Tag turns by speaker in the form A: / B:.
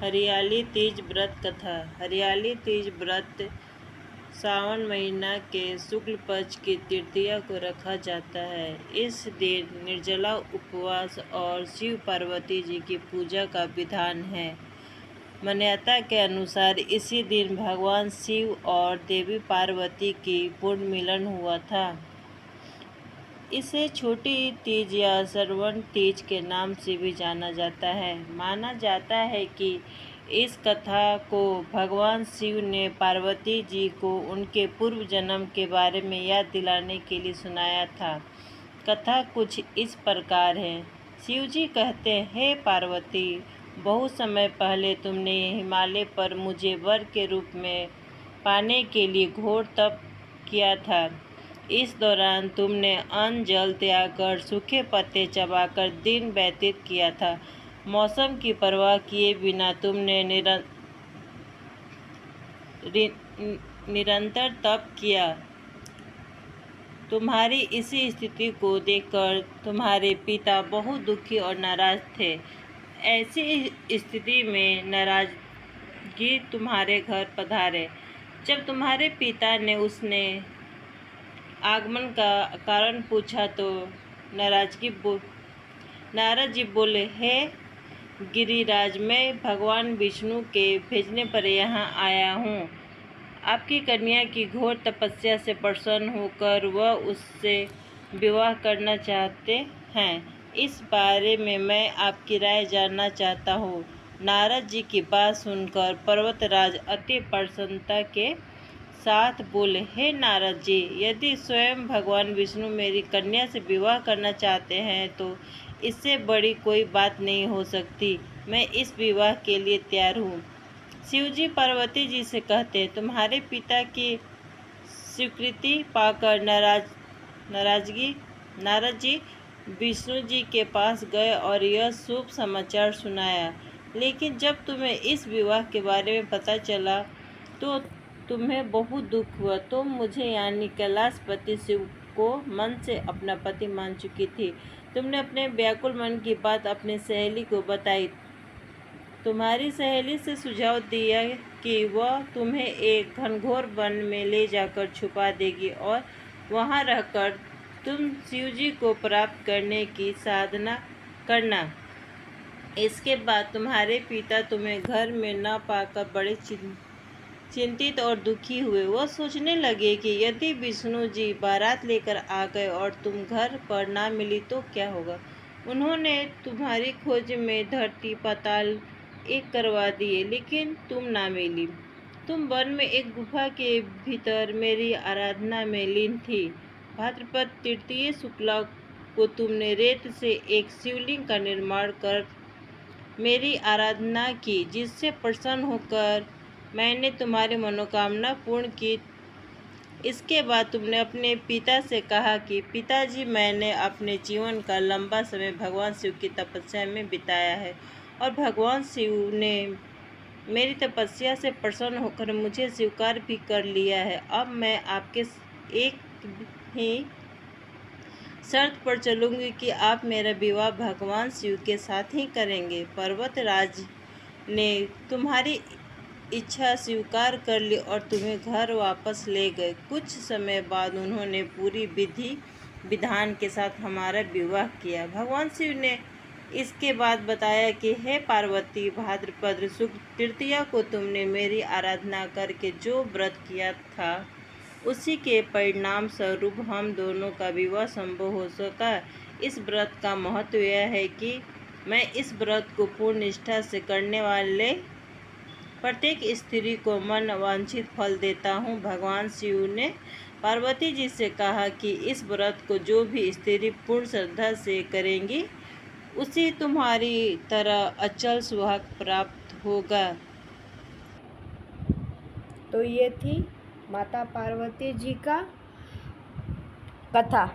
A: हरियाली तीज व्रत कथा। हरियाली तीज व्रत सावन महीना के शुक्ल पक्ष की तृतीया को रखा जाता है। इस दिन निर्जला उपवास और शिव पार्वती जी की पूजा का विधान है। मान्यता के अनुसार इसी दिन भगवान शिव और देवी पार्वती की पूर्ण मिलन हुआ था। इसे छोटी तीज या श्रवण तीज के नाम से भी जाना जाता है। माना जाता है कि इस कथा को भगवान शिव ने पार्वती जी को उनके पूर्व जन्म के बारे में याद दिलाने के लिए सुनाया था। कथा कुछ इस प्रकार है। शिव जी कहते हैं, हे पार्वती, बहुत समय पहले तुमने हिमालय पर मुझे वर के रूप में पाने के लिए घोर तप किया था। इस दौरान तुमने अन्न जल त्याग कर सूखे पत्ते चबाकर दिन व्यतीत किया था। मौसम की परवाह किए बिना तुमने निरंतर तप किया। तुम्हारी इसी स्थिति को देखकर तुम्हारे पिता बहुत दुखी और नाराज थे। ऐसी स्थिति में नाराजगी तुम्हारे घर पधारे। जब तुम्हारे पिता ने उसने आगमन का कारण पूछा तो नारद जी बोले, हे गिरिराज, मैं भगवान विष्णु के भेजने पर यहाँ आया हूँ। आपकी कन्या की घोर तपस्या से प्रसन्न होकर वह उससे विवाह करना चाहते हैं। इस बारे में मैं आपकी राय जानना चाहता हूँ। नारद जी की बात सुनकर पर्वतराज अति प्रसन्नता के साथ बोले, हे नारद जी, यदि स्वयं भगवान विष्णु मेरी कन्या से विवाह करना चाहते हैं तो इससे बड़ी कोई बात नहीं हो सकती। मैं इस विवाह के लिए तैयार हूँ। शिव जी पार्वती जी से कहते, तुम्हारे पिता की स्वीकृति पाकर नारद जी विष्णु जी के पास गए और यह शुभ समाचार सुनाया। लेकिन जब तुम्हें इस विवाह के बारे में पता चला तो तुम्हें बहुत दुख हुआ। तुम मुझे यानी कैलाशपति शिव को मन से अपना पति मान चुकी थी। तुमने अपने व्याकुल मन की बात अपनी सहेली को बताई। तुम्हारी सहेली से सुझाव दिया कि वह तुम्हें एक घनघोर वन में ले जाकर छुपा देगी और वहां रहकर तुम शिवजी को प्राप्त करने की साधना करना। इसके बाद तुम्हारे पिता तुम्हें घर में न पाकर बड़े चिंतित और दुखी हुए। वह सोचने लगे कि यदि विष्णु जी बारात लेकर आ गए और तुम घर पर ना मिली तो क्या होगा। उन्होंने तुम्हारी खोज में धरती पाताल एक करवा दिए, लेकिन तुम ना मिली। तुम वन में एक गुफा के भीतर मेरी आराधना में लीन थी। भाद्रपद तृतीय शुक्ला को तुमने रेत से एक शिवलिंग का निर्माण कर मेरी आराधना की, जिससे प्रसन्न होकर मैंने तुम्हारी मनोकामना पूर्ण की। इसके बाद तुमने अपने पिता से कहा कि पिताजी, मैंने अपने जीवन का लंबा समय भगवान शिव की तपस्या में बिताया है और भगवान शिव ने मेरी तपस्या से प्रसन्न होकर मुझे स्वीकार भी कर लिया है। अब मैं आपके एक ही शर्त पर चलूंगी कि आप मेरा विवाह भगवान शिव के साथ ही करेंगे। पर्वतराज ने तुम्हारी इच्छा स्वीकार कर ली और तुम्हें घर वापस ले गए। कुछ समय बाद उन्होंने पूरी विधि विधान के साथ हमारा विवाह किया। भगवान शिव ने इसके बाद बताया कि हे पार्वती, भाद्रपद शुक्ल तृतीया को तुमने मेरी आराधना करके जो व्रत किया था उसी के परिणाम स्वरूप हम दोनों का विवाह संभव हो सका। इस व्रत का महत्व यह है कि मैं इस व्रत को पूर्ण निष्ठा से करने वाले प्रत्येक स्त्री को मन वांछित फल देता हूँ। भगवान शिव ने पार्वती जी से कहा कि इस व्रत को जो भी स्त्री पूर्ण श्रद्धा से करेंगी उसी तुम्हारी तरह अचल सुहाग प्राप्त होगा।
B: तो ये थी माता पार्वती जी का कथा।